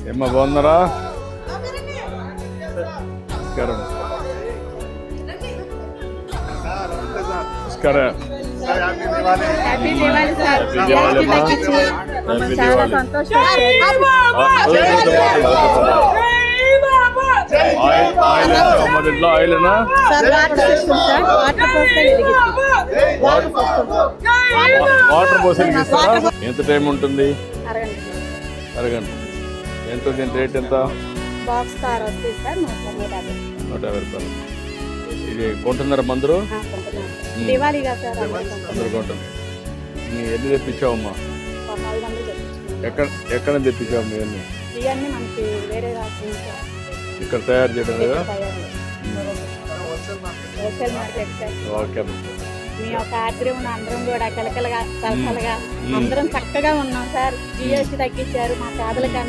ఏమ్మా బాగున్నారా? నమస్కారం. నమస్కారం. Happy Diwali sir. చాలా సంతోషం. ఆయిలేనా? వాటర్ పోసి వెలిగిస్తారా? ఎంత టైం ఉంటుంది? అరగంట. ఎంత దీని రేట్ ఎంత? బాక్స్ కార్ వస్తుంది సార్ 150 రూపాయలు. ఇది కొంటున్నారా మందరు? దివాళీగా సార్ అందరు కొంటుంది. ఎన్ని తెప్పించావమ్మా? ఎక్కడ తెప్పించావు మీ అన్ని? ఇవన్నీ మనకి వేరే రాష్ట్రం ఇక్కడ తయారు చేయడం కదా? Wholesale market sir. ఓకే. మీ యొక్క ఆశ్రయం అందరం కూడా కలకలగా అందరం చక్కగా ఉన్నాం సార్. జిఎస్టీ తగ్గించారు మా పేదలకు.